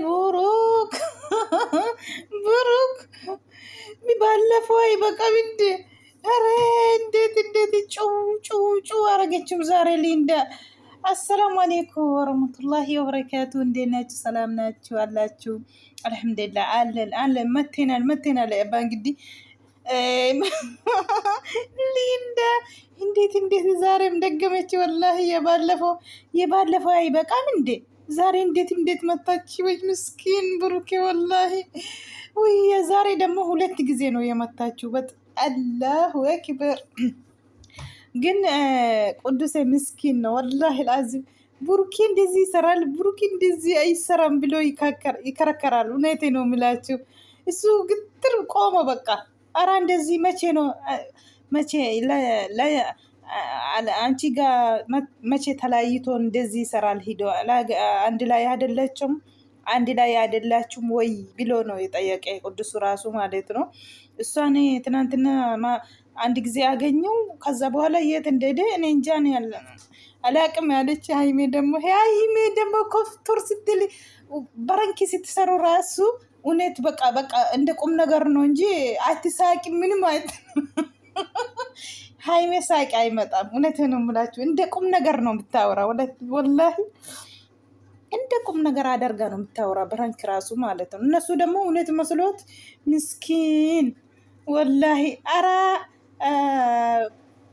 ብሩክ ብሩክ ባለፈው አይበቃም እንዴ? ኧረ እንዴት ጩ አረገችው ዛሬ ሊንዳ። አሰላሙ አሌይኩም ወረህመቱላሂ ወበረካቱ። እንዴት ናችሁ? ሰላም ናችሁ አላችሁ? አልሐምዱሊላህ አለን መቴናል። እንግዲህ ሊንዳ እንዴት ዛሬም ደገመች። ወላሂ የባለፈው አይበቃም እንዴ? ዛሬ እንዴት መታች? ወይ ምስኪን ብሩኬ ወላሂ። ወይ ዛሬ ደግሞ 2 ጊዜ ነው የመታችው። አላሁ አክበር። ግን ቅዱሴ ምስኪን ነው ወላሂ አልዓዚም። ብሩኬ እንደዚህ ይሰራል፣ ብሩኬ እንደዚህ አይሰራም ብሎ ይከረከራል። እውነቴ ነው የምላችሁ። እሱ ግትር ቆመ በቃ። አራ እንደዚህ መቼ አንቺ ጋር መቼ ተለያይቶ እንደዚህ ይሰራል? ሂዶ አንድ ላይ አይደላችሁም ወይ ብሎ ነው የጠየቀ ቅዱሱ ራሱ ማለት ነው። እሷን ትናንትና አንድ ጊዜ አገኘው። ከዛ በኋላ የት እንደሄደ እኔ እንጃ አላቅም ያለች ሀይሜ ደግሞ ኮፍቶር ስትል በረንኪ ስትሰሩ ራሱ እውነት በቃ እንደ ቁም ነገር ነው እንጂ አትሳቂ ምንም ሀይሜ ሳቂ አይመጣም። እውነት ነው የምላችሁ። እንደ ቁም ነገር ነው የምታወራ ወላሂ እንደ ቁም ነገር አደርጋ ነው የምታወራ በረንክ ራሱ ማለት ነው። እነሱ ደግሞ እውነት መስሎት ምስኪን ወላሂ። አራ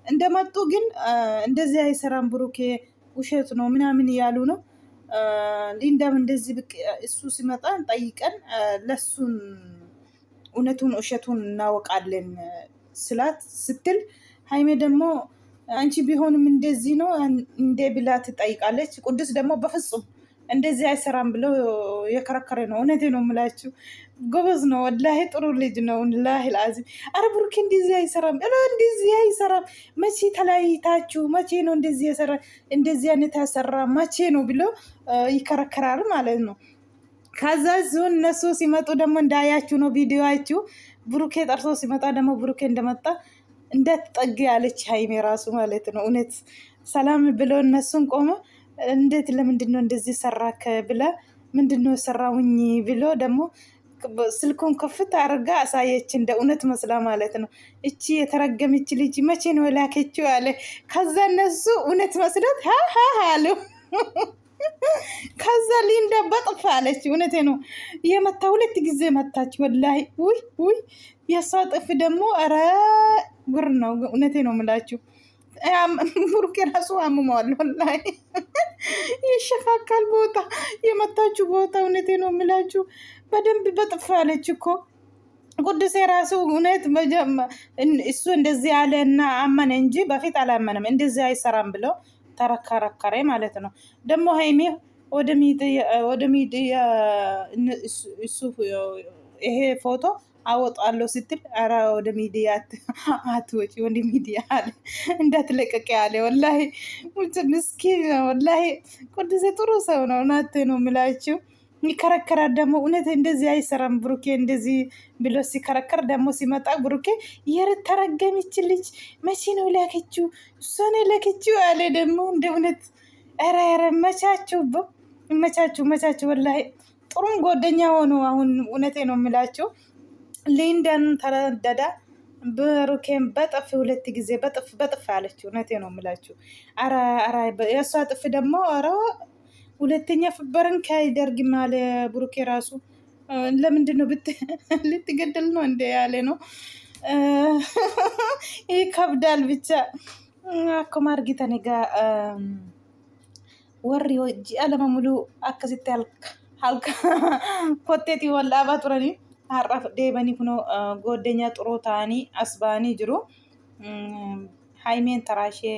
እንደመጡ ግን እንደዚህ አይሰራም ብሩኬ ውሸት ነው ምናምን እያሉ ነው። ሊንዳም እንደዚህ ብቅ እሱ ሲመጣ ጠይቀን ለሱን እውነቱን ውሸቱን እናወቃለን ስትል ሀይሜ ደግሞ አንቺ ቢሆንም እንደዚህ ነው እንደ ብላ ትጠይቃለች። ቅዱስ ደግሞ በፍጹም እንደዚህ አይሰራም ብሎ የከረከረ ነው። እውነቴ ነው የምላችሁ። ጎበዝ ነው ወላሂ፣ ጥሩ ልጅ ነው ወላሂ አልዓዚም። አረ ብሩኬ እንደዚህ አይሰራም፣ መቼ ተለያይታችሁ መቼ ነው እንደዚህ አይነት ያሰራ መቼ ነው ብሎ ይከረከራል ማለት ነው። ከዛ ዙን እነሱ ሲመጡ ደግሞ እንዳያችሁ ነው ቪዲዮአችሁ። ብሩኬ ጠርሶ ሲመጣ ደግሞ ብሩኬ እንደመጣ እንዳትጠጊ ያለች ሀይሜ ራሱ ማለት ነው። እውነት ሰላም ብሎ እነሱን ቆመ። እንዴት ለምንድን ነው እንደዚህ ሰራከ ብላ ምንድን ነው ሰራውኝ ብሎ ደግሞ ስልኩን ከፍት አድርጋ አሳየች። እንደ እውነት መስላ ማለት ነው። እቺ የተረገመች ልጅ መቼ ነው ላከችው አለ። ከዛ እነሱ እውነት መስሎት አሉ። ከዛ ሊንዳ በጥፍ አለች። እውነቴ ነው የመታ 2 ጊዜ መታች ወላሂ። ውይ የእሷ ጥፍ ደግሞ ኧረ ጉር ነው። እውነቴ ነው የምላችሁ። ብሩኬ ራሱ አምመዋል ወላሂ። ይሸካካል ቦታ የመታችሁ ቦታ። እውነቴ ነው የምላችሁ። በደንብ በጥፍ አለች እኮ ቅዱሴ ራሱ እውነት እሱ እንደዚህ ያለ እና አመነ እንጂ በፊት አላመነም። እንደዚህ አይሰራም ብለው ተረከረ ማለት ነው። ደግሞ ሀይሜ ወደ ሚዲያ እሱ ይሄ ፎቶ አወጣለሁ ስትል ኧረ ወደ ሚዲያ አትወጪ፣ ወደ ሚዲያ አለ እንዳትለቀቅ ያለ ወላሂ። ምስኪን ወላሂ። ቅዱሴ ጥሩ ሰው ነው። እናቴ ነው የምላችሁ። ይከረከራል ደግሞ እውነት እንደዚህ አይሰራም ብሩኬ እንደዚህ ብሎ ሲከረከር ደግሞ ሲመጣ ብሩኬ የተረገመች ልጅ መቼ ነው ላከችው? እሷ ነው ላከችው አለ ደግሞ እንደ እውነት። ኧረ መቻችሁ ወላሂ። ጥሩም ጓደኛ ሆኑ አሁን። እውነቴ ነው የምላችሁ። ሊንዳን ተረደዳ ብሩኬን በጥፍ 2 ጊዜ በጥፍ አለች። እውነቴ ነው የምላችሁ። ኧረ የእሷ ጥፍ ደግሞ ኧረ 2ኛ በረንካ አይደርግም አለ ብሩኬ ራሱ። ለምንድን ነው ልትገደል ነው እንደ ያለ ነው። ይህ ከብዳል ብቻ አኮ ማርጊተኔ ጋ ወሪ ወጂ አለማ ሙሉ አከሲት ሀልካ ኮቴቲ ወላ ባጡረኒ har'aaf deebanii kunoo goddeenya xuroo ta'anii as ba'anii jiru. Haimeen taraashee